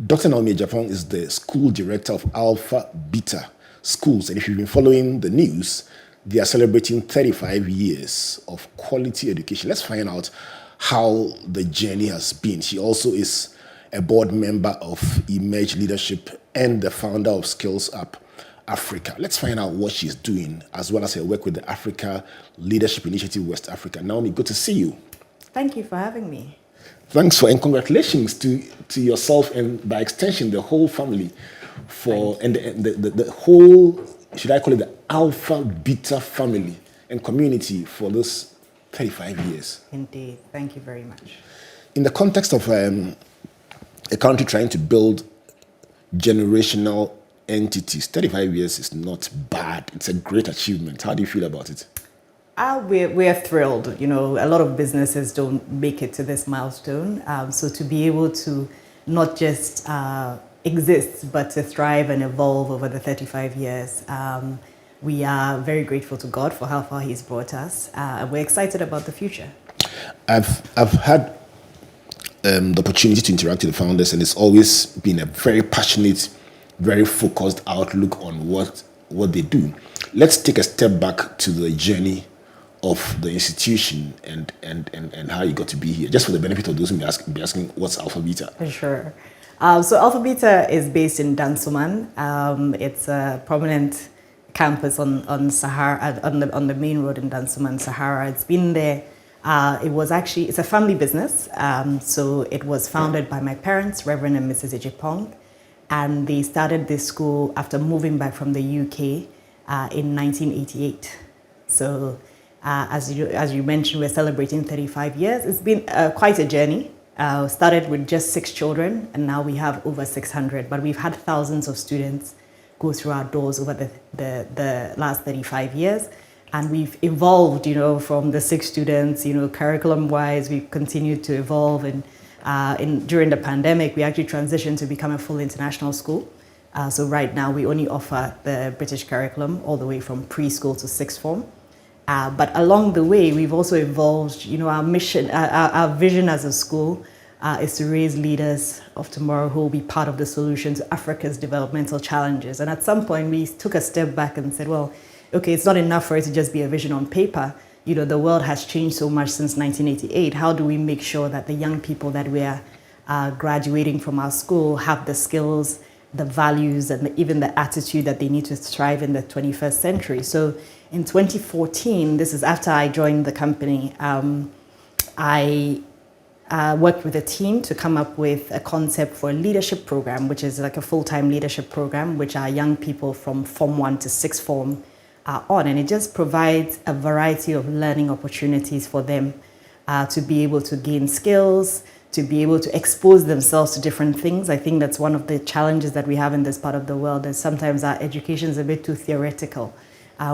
Dr. Naomi Agyepong is the school director of Alpha Beta Schools. And if you've been following the news, they are celebrating 35 years of quality education. Let's find out how the journey has been. She also is a board member of Emerge Leadership and the founder of Skills Up Africa. Let's find out what she's doing, as well as her work with the Africa Leadership Initiative West Africa. Naomi, good to see you. Thank you for having me. Thanks and congratulations to yourself and by extension the whole family for and the whole, should I call it the Alpha Beta family and community for this 35 years. Indeed. Thank you very much. In the context of a country trying to build generational entities, 35 years is not bad. It's a great achievement. How do you feel about it? We're thrilled. You know, a lot of businesses don't make it to this milestone. So to be able to not just exist, but to thrive and evolve over the 35 years, we are very grateful to God for how far He's brought us. We're excited about the future. I've had the opportunity to interact with the founders, and it's always been a very passionate, very focused outlook on what they do. Let's take a step back to the journey of the institution and how you got to be here, just for the benefit of those who may be asking what's Alpha Beta. Sure. So Alpha Beta is based in Dansoman. It's a prominent campus on Sahara, on the main road in Dansoman, Sahara. It's been there. It's a family business. So it was founded by my parents, Reverend and Mrs. Agyepong, and they started this school after moving back from the UK in 1988. So as you mentioned, we're celebrating 35 years. It's been quite a journey. Started with just 6 children, and now we have over 600. But we've had thousands of students go through our doors over the last 35 years. And we've evolved, you know, from the 6 students, you know, curriculum-wise, we've continued to evolve. And during the pandemic, we actually transitioned to become a full international school. So right now, we only offer the British curriculum all the way from preschool to 6th form. But along the way, we've also evolved. You know, our mission, our vision as a school is to raise leaders of tomorrow who will be part of the solution to Africa's developmental challenges. And at some point, we took a step back and said, well, okay, it's not enough for it to just be a vision on paper. You know, the world has changed so much since 1988. How do we make sure that the young people that we are graduating from our school have the skills, the values, and even the attitude that they need to thrive in the 21st century? So in 2014, this is after I joined the company, I worked with a team to come up with a concept for a leadership program, which is like a full-time leadership program, which our young people from Form 1 to 6th form are on. And it just provides a variety of learning opportunities for them to be able to gain skills, to be able to expose themselves to different things. I think that's one of the challenges that we have in this part of the world, is sometimes our education is a bit too theoretical.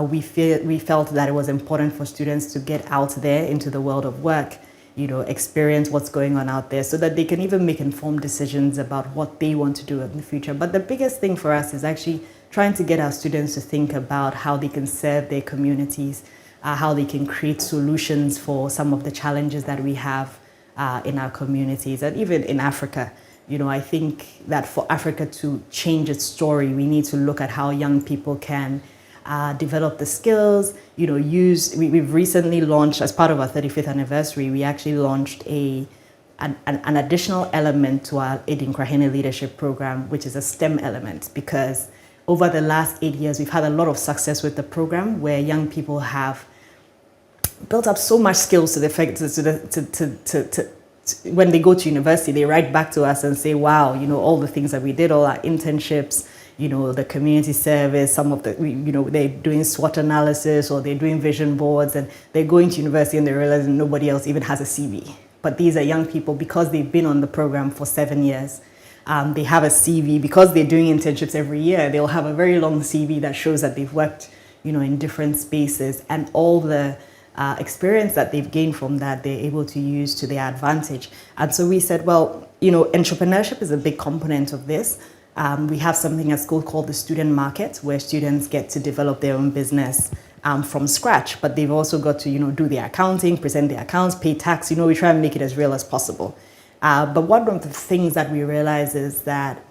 We felt that it was important for students to get out there into the world of work, you know, experience what's going on out there so that they can even make informed decisions about what they want to do in the future. But the biggest thing for us is actually trying to get our students to think about how they can serve their communities, how they can create solutions for some of the challenges that we have in our communities, and even in Africa. You know, I think that for Africa to change its story, we need to look at how young people can develop the skills, you know, we've recently launched, as part of our 35th anniversary, we actually launched an additional element to our Edinkrahene leadership program, which is a STEM element, because over the last 8 years, we've had a lot of success with the program where young people have built up so much skills to the effect when they go to university, they write back to us and say, wow, you know, all the things that we did, all our internships, you know, the community service, some of the, you know, they're doing SWOT analysis or they're doing vision boards, and they're going to university and they realize nobody else even has a CV. But these are young people, because they've been on the program for 7 years. They have a CV because they're doing internships every year. They'll have a very long CV that shows that they've worked, you know, in different spaces, and all the experience that they've gained from that, they're able to use to their advantage. And so we said, well, you know, entrepreneurship is a big component of this. We have something at school called the student market, where students get to develop their own business from scratch, but they've also got to, you know, do their accounting, present their accounts, pay tax. You know, we try and make it as real as possible. But one of the things that we realize is that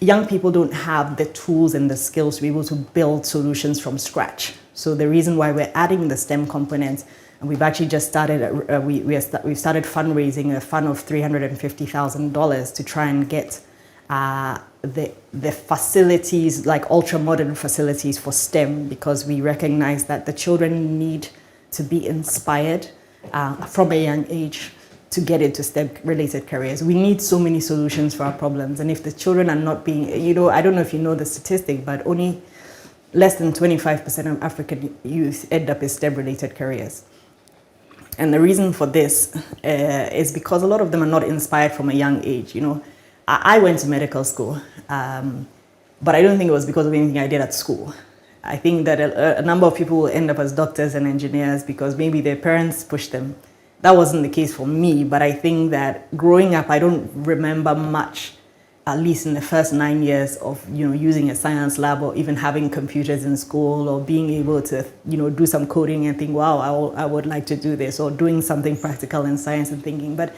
young people don't have the tools and the skills to be able to build solutions from scratch. So the reason why we're adding the STEM components, and we've actually just started, we've started fundraising a fund of $350,000 to try and get the facilities, like ultra modern facilities for STEM, because we recognize that the children need to be inspired from a young age to get into STEM related careers. We need so many solutions for our problems. And if the children are not being, I don't know if you know the statistic, but only less than 25% of African youth end up in STEM related careers. And the reason for this is because a lot of them are not inspired from a young age. I went to medical school, but I don't think it was because of anything I did at school. I think that a number of people will end up as doctors and engineers because maybe their parents pushed them. That wasn't the case for me, but I think that growing up, I don't remember much, at least in the first 9 years of using a science lab or even having computers in school or being able to do some coding and think, wow, I would like to do this, or doing something practical in science and thinking. But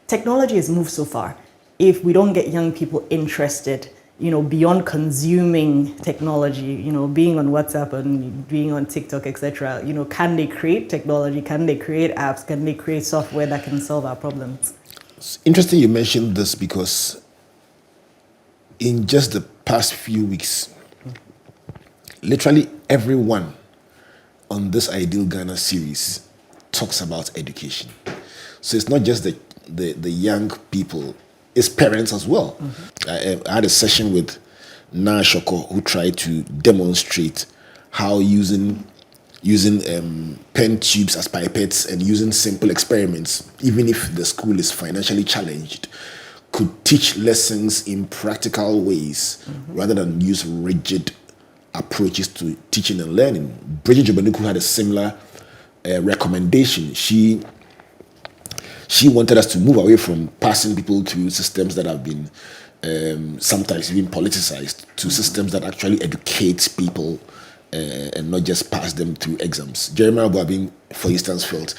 technology has moved so far. If we don't get young people interested, beyond consuming technology, being on WhatsApp and being on TikTok, etc., can they create technology? Can they create apps? Can they create software that can solve our problems? It's interesting you mentioned this because in just the past few weeks, literally everyone on this Ideal Ghana series talks about education. So it's not just the young people, it's parents as well. I had a session with Na Shoko who tried to demonstrate how using pen tubes as pipettes and using simple experiments, even if the school is financially challenged, could teach lessons in practical ways rather than use rigid approaches to teaching and learning. Bridget Jobanuku had a similar recommendation. She wanted us to move away from passing people through systems that have been sometimes even politicized to systems that actually educate people and not just pass them through exams. Jeremiah Boabin, for instance, felt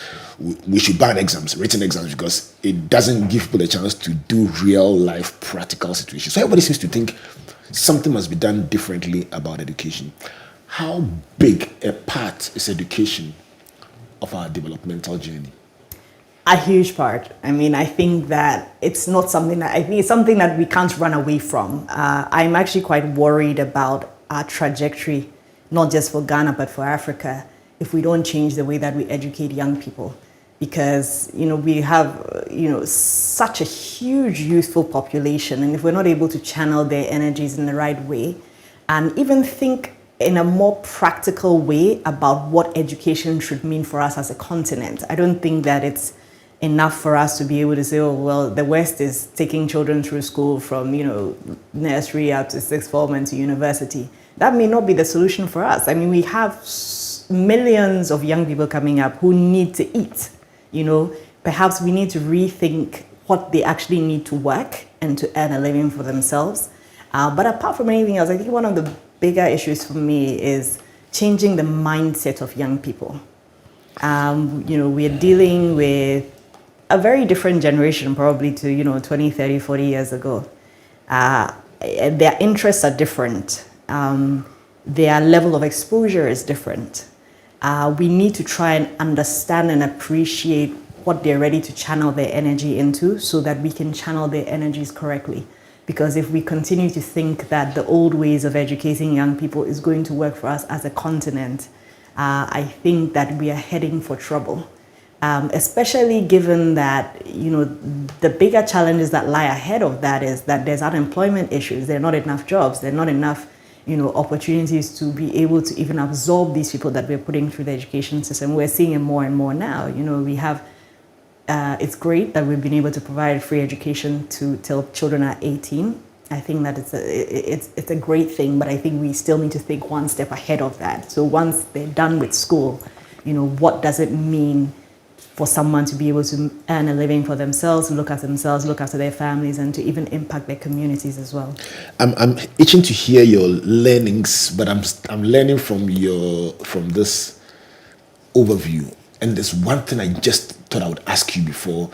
we should ban exams, written exams, because it doesn't give people a chance to do real life practical situations. So everybody seems to think something must be done differently about education. How big a part is education of our developmental journey? A huge part. I think that it's not something that, I think it's something that we can't run away from. I'm actually quite worried about our trajectory, not just for Ghana, but for Africa, if we don't change the way that we educate young people. Because, we have, such a huge youthful population, and if we're not able to channel their energies in the right way, and even think in a more practical way about what education should mean for us as a continent, I don't think that it's enough for us to be able to say, oh, well, the West is taking children through school from, nursery up to sixth form and to university. That may not be the solution for us. We have millions of young people coming up who need to eat. Perhaps we need to rethink what they actually need to work and to earn a living for themselves. But apart from anything else, I think one of the bigger issues for me is changing the mindset of young people. We're dealing with a very different generation probably to 20, 30, 40 years ago. Their interests are different. Their level of exposure is different. We need to try and understand and appreciate what they're ready to channel their energy into so that we can channel their energies correctly. Because if we continue to think that the old ways of educating young people is going to work for us as a continent, I think that we are heading for trouble. Especially given that, the bigger challenges that lie ahead of that is that there's unemployment issues. There are not enough jobs. There are not enough, opportunities to be able to even absorb these people that we're putting through the education system. We're seeing it more and more now. We have, it's great that we've been able to provide free education till children are 18. I think that it's a great thing, but I think we still need to think one step ahead of that. So once they're done with school, what does it mean for someone to be able to earn a living for themselves, look after their families, and to even impact their communities as well? I'm itching to hear your learnings, but I'm learning from this overview. And there's one thing I just thought I would ask you before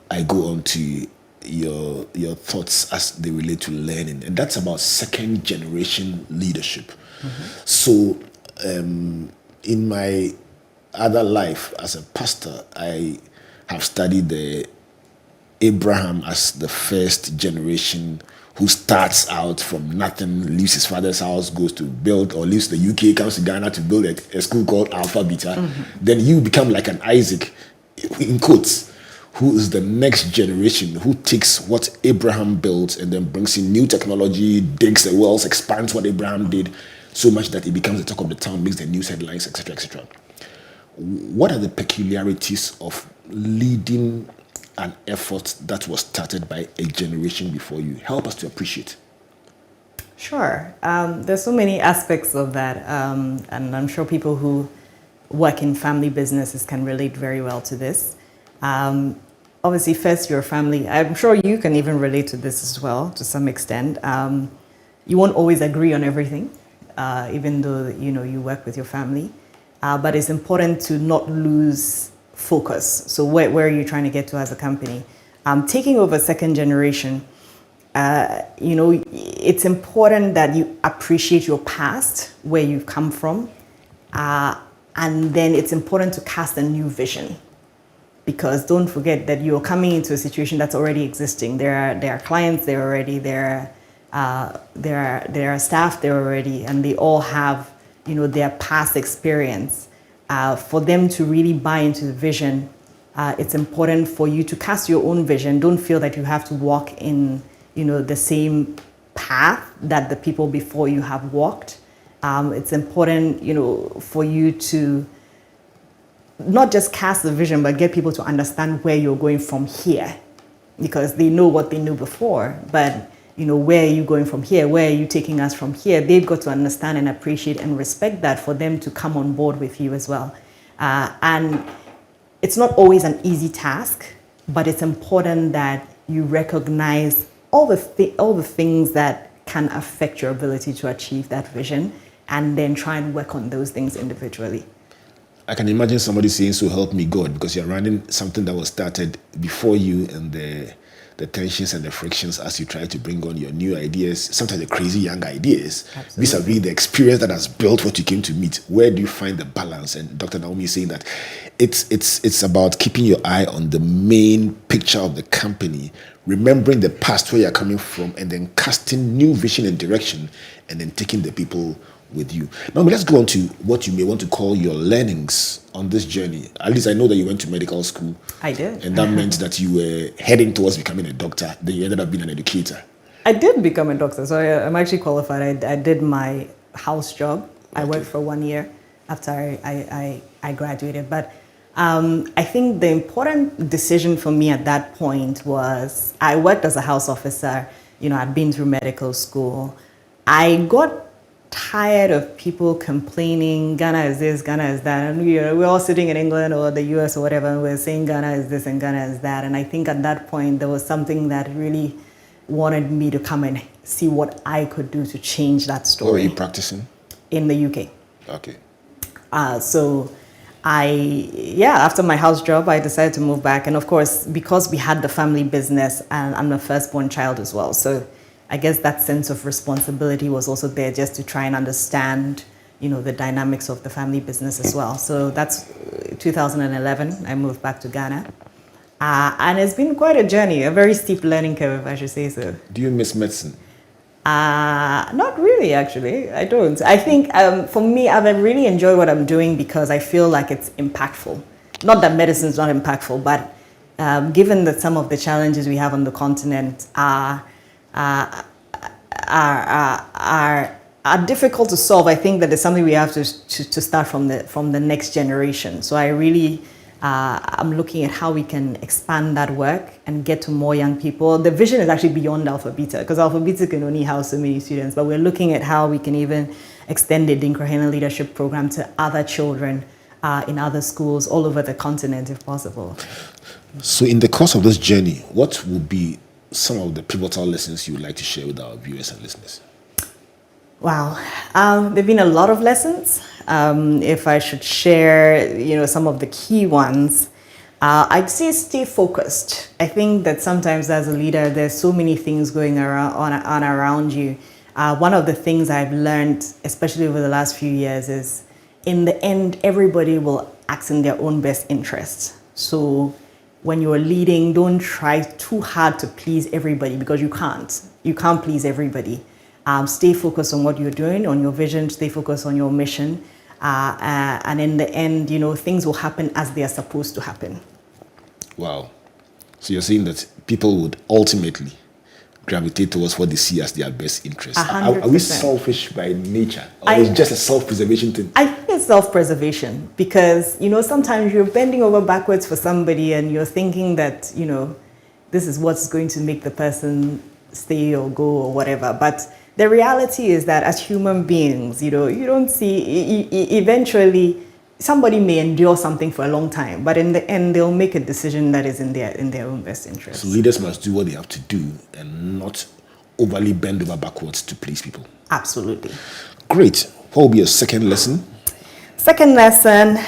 I go on to your thoughts as they relate to learning, and that's about second generation leadership. So, in my other life as a pastor, I have studied the Abraham as the first generation who starts out from nothing, leaves his father's house, goes to build, or leaves the UK, comes to Ghana to build a school called Alpha Beta. Then you become like an Isaac, in quotes, who is the next generation who takes what Abraham built and then brings in new technology, digs the wells, expands what Abraham did so much that it becomes the talk of the town, makes the news headlines, etc., etc. What are the peculiarities of leading an effort that was started by a generation before you? Help us to appreciate. Sure. There's so many aspects of that, and I'm sure people who work in family businesses can relate very well to this. Obviously, first, your family. I'm sure you can even relate to this as well, to some extent. You won't always agree on everything, even though you work with your family. But it's important to not lose focus. So where are you trying to get to as a company? Taking over second generation, it's important that you appreciate your past, where you've come from, and then it's important to cast a new vision. Because don't forget that you're coming into a situation that's already existing. There are clients there already. There are staff there already, and they all have their past experience. For them to really buy into the vision, it's important for you to cast your own vision. Don't feel that you have to walk in, the same path that the people before you have walked. It's important, for you to not just cast the vision, but get people to understand where you're going from here, because they know what they knew before. But where are you going from here? Where are you taking us from here? They've got to understand and appreciate and respect that for them to come on board with you as well. And it's not always an easy task, but it's important that you recognize all the things that can affect your ability to achieve that vision, and then try and work on those things individually. I can imagine somebody saying, "So help me God," because you're running something that was started before you, and the tensions and the frictions as you try to bring on your new ideas, sometimes the crazy young ideas, vis-a-vis the experience that has built what you came to meet. Where do you find the balance? And Dr. Naomi is saying that it's about keeping your eye on the main picture of the company, remembering the past where you're coming from, and then casting new vision and direction, and then taking the people with you. Now, let's go on to what you may want to call your learnings on this journey. At least I know that you went to medical school. I did. And that meant that you were heading towards becoming a doctor. Then you ended up being an educator. I did become a doctor. So I'm actually qualified. I did my house job. I worked for 1 year after I graduated. But I think the important decision for me at that point was I worked as a house officer. I'd been through medical school. I got tired of people complaining, Ghana is this, Ghana is that. And we're all sitting in England or the US or whatever, and we're saying Ghana is this and Ghana is that. And I think at that point, there was something that really wanted me to come and see what I could do to change that story. Where were you practicing? In the UK. Okay. So after my house job, I decided to move back. And of course, because we had the family business, and I'm the firstborn child as well. So I guess that sense of responsibility was also there, just to try and understand, the dynamics of the family business as well. So that's 2011. I moved back to Ghana. And it's been quite a journey, a very steep learning curve, I should say so. Do you miss medicine? Not really, actually. I don't. I think for me, I've really enjoyed what I'm doing because I feel like it's impactful. Not that medicine is not impactful, but given that some of the challenges we have on the continent are difficult to solve, I think that it's something we have to start from the next generation. So I really I'm looking at how we can expand that work and get to more young people. The vision is actually beyond Alpha Beta, because Alpha Beta can only house so many students, but we're looking at how we can even extend the Dinkrahena Leadership Program to other children in other schools all over the continent, if possible. So in the course of this journey, what would be some of the pivotal lessons you would like to share with our viewers and listeners? Wow. There have been a lot of lessons. If I should share, some of the key ones, I'd say stay focused. I think that sometimes as a leader, there's so many things going on around you. One of the things I've learned, especially over the last few years, is in the end, everybody will act in their own best interest. So when you're leading, don't try too hard to please everybody, because you can't. You can't please everybody. Stay focused on what you're doing, on your vision, stay focused on your mission. And in the end, things will happen as they are supposed to happen. Wow. So you're saying that people would ultimately gravitate towards what they see as their best interest. 100%. Are we selfish by nature? Or is it just a self-preservation thing? I think it's self-preservation because, sometimes you're bending over backwards for somebody and you're thinking that, this is what's going to make the person stay or go or whatever. But the reality is that as human beings, you don't see, eventually somebody may endure something for a long time, but in the end, they'll make a decision that is in their own best interest. So leaders must do what they have to do and not overly bend over backwards to please people. Absolutely. Great. What will be your second lesson? Second lesson,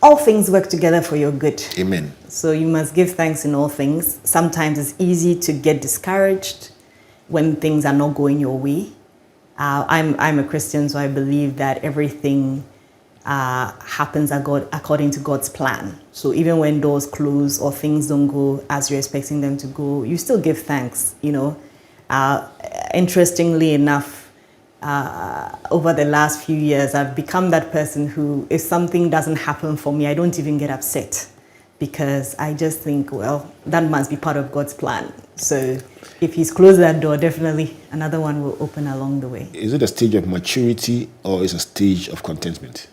all things work together for your good. Amen. So you must give thanks in all things. Sometimes it's easy to get discouraged when things are not going your way. I'm a Christian, so I believe that everything happens according to God's plan. So even when doors close or things don't go as you're expecting them to go, you still give thanks, Interestingly enough, over the last few years, I've become that person who, if something doesn't happen for me, I don't even get upset, because I just think, well, that must be part of God's plan. So if he's closed that door, definitely another one will open along the way. Is it a stage of maturity or is it a stage of contentment?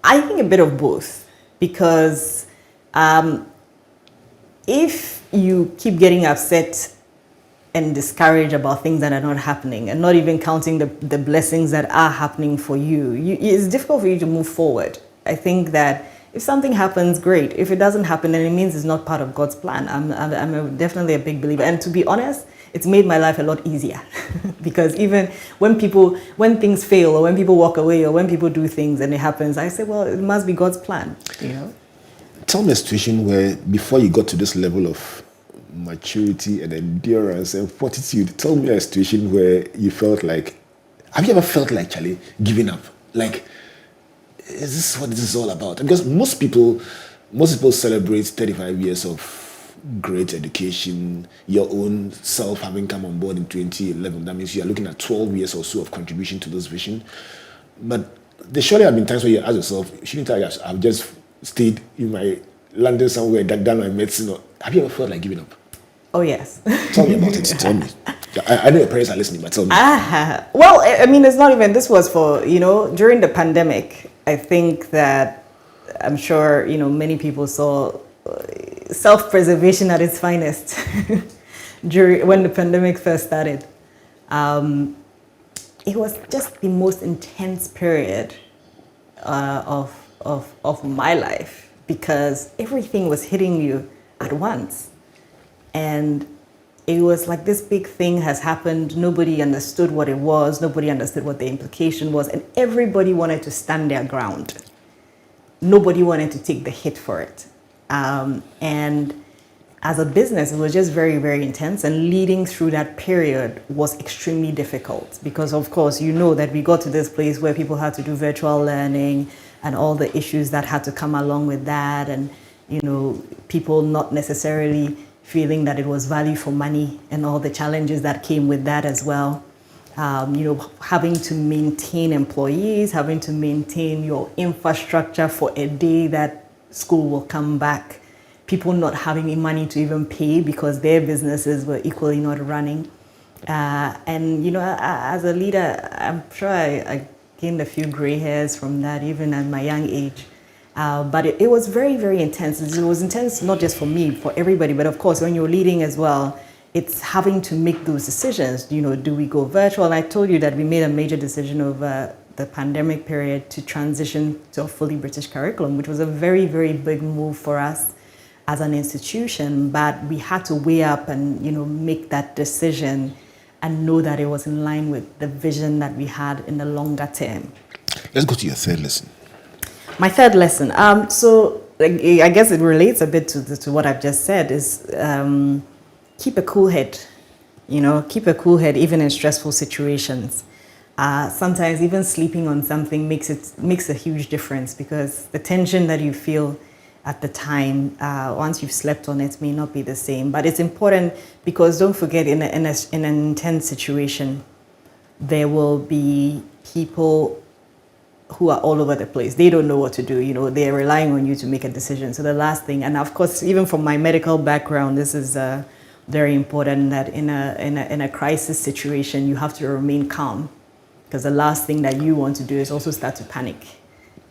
I think a bit of both, because if you keep getting upset and discouraged about things that are not happening and not even counting the blessings that are happening for you, it's difficult for you to move forward. I think that if something happens, great. If it doesn't happen, then it means it's not part of God's plan. I'm definitely a big believer. And to be honest, it's made my life a lot easier because even when things fail or when people walk away or when people do things and it happens, I say, well, it must be God's plan, Tell me a situation where before you got to this level of maturity and endurance and fortitude, tell me a situation where you felt like, have you ever felt like, Charlie, giving up? Like, is this what this is all about? Because most people celebrate 35 years of great education, your own self having come on board in 2011. That means you are looking at 12 years or so of contribution to this vision. But there surely have been times where you ask yourself, shouldn't I have just stayed in my London somewhere, done my medicine? Or have you ever felt like giving up? Oh, yes. Tell me about it. Tell me. I know your parents are listening, but tell me. Well, I mean, it's not even, this was for, during the pandemic. I think that I'm sure, many people saw self-preservation at its finest when the pandemic first started. It was just the most intense period of my life because everything was hitting you at once. And it was like this big thing has happened. Nobody understood what it was. Nobody understood what the implication was. And everybody wanted to stand their ground. Nobody wanted to take the hit for it. And as a business, it was just very, very intense. And leading through that period was extremely difficult because, of course, that we got to this place where people had to do virtual learning and all the issues that had to come along with that. And, people not necessarily feeling that it was value for money and all the challenges that came with that as well. Having to maintain employees, having to maintain your infrastructure for a day that school will come back, people not having any money to even pay because their businesses were equally not running. As a leader, I'm sure I gained a few gray hairs from that, even at my young age. But it was very, very intense. It was intense not just for me, for everybody, but of course, when you're leading as well, it's having to make those decisions. Do we go virtual? And I told you that we made a major decision over the pandemic period to transition to a fully British curriculum, which was a very, very big move for us as an institution. But we had to weigh up and, make that decision and know that it was in line with the vision that we had in the longer term. Let's go to your third lesson. My third lesson. So like, I guess it relates a bit to what I've just said. Is keep a cool head. Keep a cool head even in stressful situations. Sometimes even sleeping on something makes a huge difference, because the tension that you feel at the time, once you've slept on it, may not be the same. But it's important, because don't forget, in an intense situation, there will be people who are all over the place. They don't know what to do. They're relying on you to make a decision. So the last thing, and of course, even from my medical background, this is very important, that in a crisis situation, you have to remain calm, because the last thing that you want to do is also start to panic.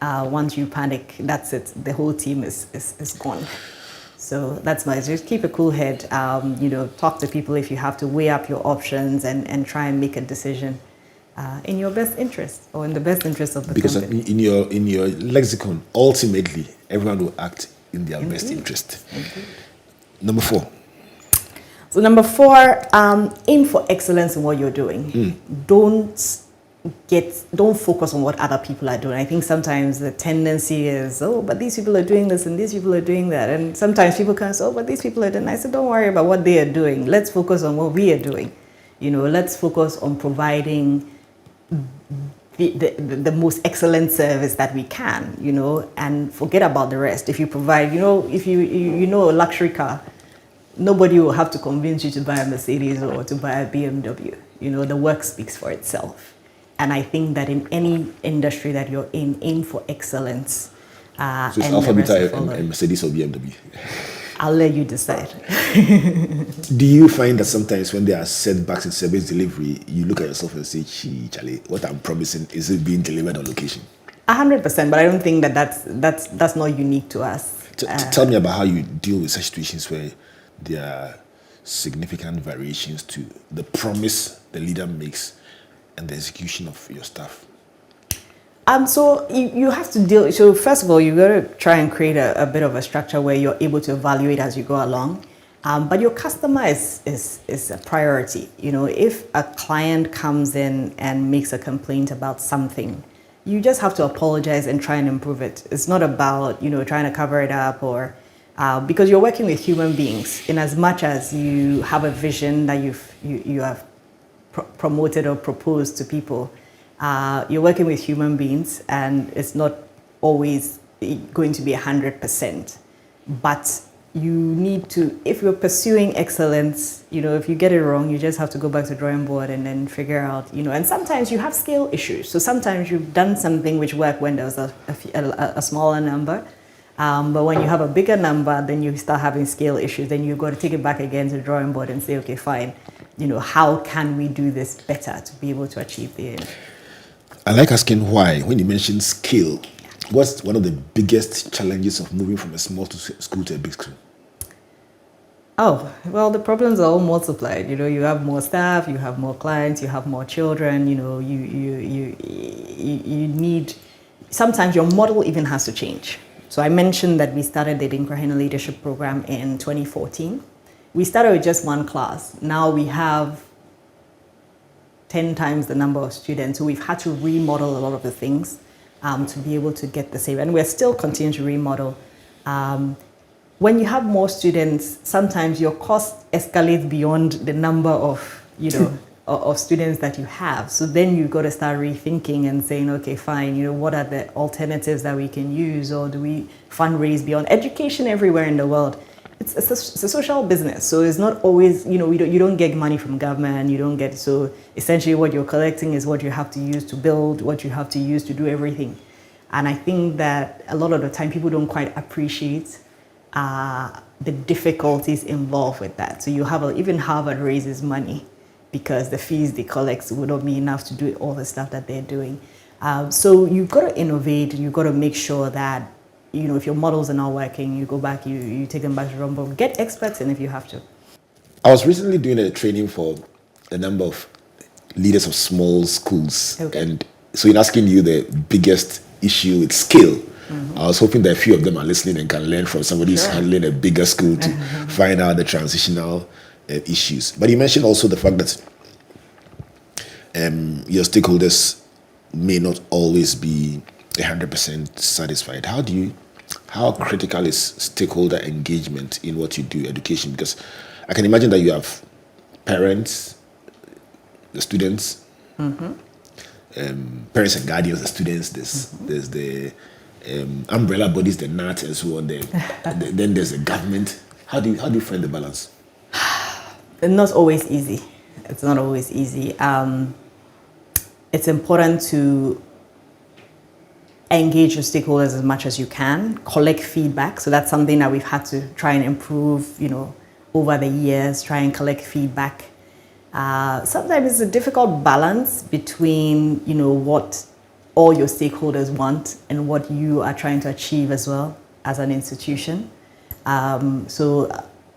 Once you panic, that's it. The whole team is gone. So that's my, just keep a cool head. Talk to people if you have to, weigh up your options and try and make a decision in your best interest, or in the best interest of the company. Because in your lexicon, ultimately, everyone will act in their best interest. Number 4. So number 4, aim for excellence in what you're doing. Don't focus on what other people are doing. I think sometimes the tendency is, but these people are doing this and these people are doing that. And sometimes people can say, but these people are doing. I said, don't worry about what they are doing. Let's focus on what we are doing. Let's focus on providing the most excellent service that we can, and forget about the rest. If you provide, if you know a luxury car, nobody will have to convince you to buy a Mercedes or to buy a BMW. The work speaks for itself. And I think that in any industry that you're in, aim for excellence. So it's Alpha Beta and Mercedes or BMW? I'll let you decide. Do you find that sometimes when there are setbacks in service delivery, you look at yourself and say, Charlie, what I'm promising, is it being delivered on location? 100%, but I don't think that's not unique to us. Tell me about how you deal with such situations where there are significant variations to the promise the leader makes and the execution of your staff. So you have to deal. So first of all, you got to try and create a bit of a structure where you're able to evaluate as you go along. But your customer is a priority. If a client comes in and makes a complaint about something, you just have to apologize and try and improve it. It's not about trying to cover it up, or because you're working with human beings. In as much as you have a vision that you have promoted or proposed to people, you're working with human beings, and it's not always going to be 100%. But you need to, if you're pursuing excellence, if you get it wrong, you just have to go back to the drawing board and then figure out, and sometimes you have scale issues. So sometimes you've done something which worked when there was a smaller number. But when you have a bigger number, then you start having scale issues. Then you've got to take it back again to the drawing board and say, okay, fine. How can we do this better to be able to achieve the end? I like asking why. When you mention scale, what's one of the biggest challenges of moving from a small school to a big school? Oh, well, the problems are all multiplied. You have more staff, you have more clients, you have more children. You need, sometimes your model even has to change. So I mentioned that we started the Dinkrahena Leadership Program in 2014. We started with just one class. Now we have 10 times the number of students. So we've had to remodel a lot of the things to be able to get the same. And we're still continuing to remodel. When you have more students, sometimes your cost escalates beyond the number of, of students that you have. So then you've got to start rethinking and saying, okay, fine, what are the alternatives that we can use, or do we fundraise beyond education everywhere in the world? It's a social business, so it's not always, you don't get money from government, you don't get, so essentially what you're collecting is what you have to use to build, what you have to use to do everything. And I think that a lot of the time people don't quite appreciate the difficulties involved with that. So you have, even Harvard raises money because the fees they collect would not be enough to do all the stuff that they're doing. So you've got to innovate, and you've got to make sure that if your models are not working, you go back, you take them back to Rumble, get experts in if you have to. I was recently doing a training for a number of leaders of small schools. Okay. And so in asking you the biggest issue with scale, I was hoping that a few of them are listening and can learn from somebody who's handling a bigger school to find out the transitional issues. But you mentioned also the fact that your stakeholders may not always be 100% satisfied. How critical is stakeholder engagement in what you do, education? Because I can imagine that you have parents, the students, parents and guardians, the students. There's the umbrella bodies, the NAT, and so on. Then there's the government. How do you find the balance? Not always easy. It's not always easy. It's important to engage your stakeholders as much as you can, collect feedback. So that's something that we've had to try and improve, over the years, try and collect feedback. Sometimes it's a difficult balance between, what all your stakeholders want and what you are trying to achieve as well as an institution.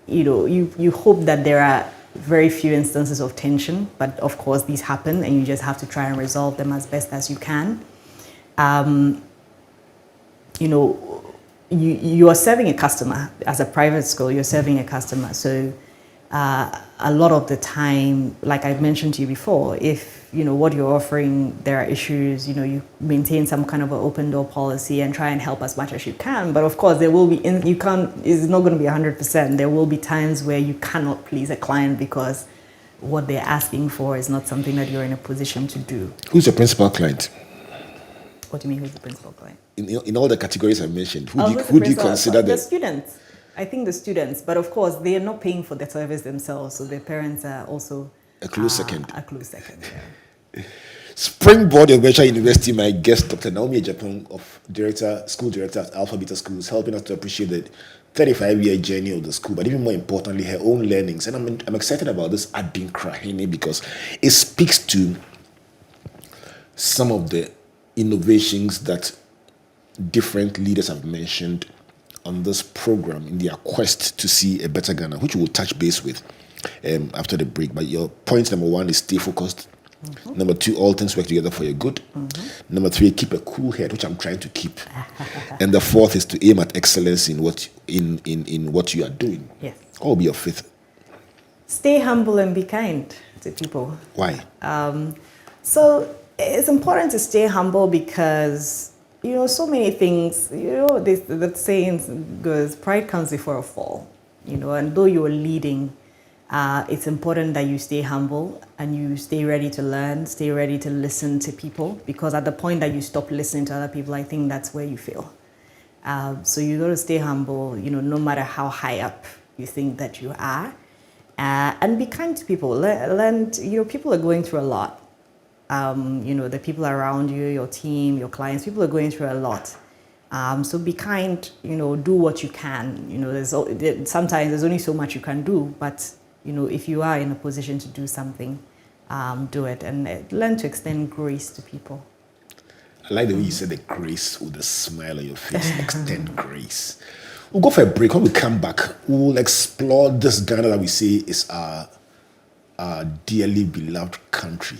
You hope that there are very few instances of tension, but of course these happen and you just have to try and resolve them as best as you can. You are serving a customer. As a private school, you're serving a customer. So a lot of the time, like I've mentioned to you before, if what you're offering, there are issues, you maintain some kind of an open door policy and try and help as much as you can. But of course, there will be, it's not going to be 100%. There will be times where you cannot please a client because what they're asking for is not something that you're in a position to do. Who's your principal client? What do you mean, who's the principal client? In all the categories I mentioned, who do you consider the students? I think the students, but of course they are not paying for the service themselves, so their parents are also a close second. A close second, yeah. Springboard Virtual University, my guest, Dr. Naomi Agyepong, School Director at Alpha Beta Schools, helping us to appreciate the 35-year journey of the school, but even more importantly, her own learnings. And I'm excited about this Adinkra because it speaks to some of the innovations that different leaders have mentioned on this program in their quest to see a better Ghana, which we'll touch base with after the break. But your point number one is stay focused. Number two, all things work together for your good. Number three, keep a cool head, which I'm trying to keep. And the fourth is to aim at excellence in what you are doing. Yes. What will be your fifth? Stay humble and be kind to people. Why? So it's important to stay humble because so many things, the saying goes, pride comes before a fall, and though you're leading, it's important that you stay humble and you stay ready to learn, stay ready to listen to people, because at the point that you stop listening to other people, I think that's where you fail. So you got to stay humble, no matter how high up you think that you are, and be kind to people. Learn, people are going through a lot. The people around you, your team, your clients, people are going through a lot. So be kind, do what you can. Sometimes there's only so much you can do, but, if you are in a position to do something, do it and learn to extend grace to people. I like the way you said the grace with a smile on your face, extend grace. We'll go for a break. When we come back, we'll explore this Ghana that we say is our dearly beloved country.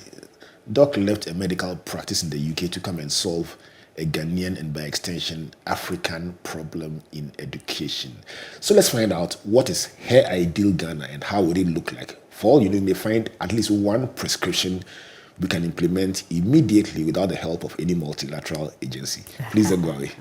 Doc left a medical practice in the UK to come and solve a Ghanaian and by extension African problem in education. So let's find out what is her ideal Ghana and how would it look like. For all you know, you may find at least one prescription we can implement immediately without the help of any multilateral agency. Please don't go away.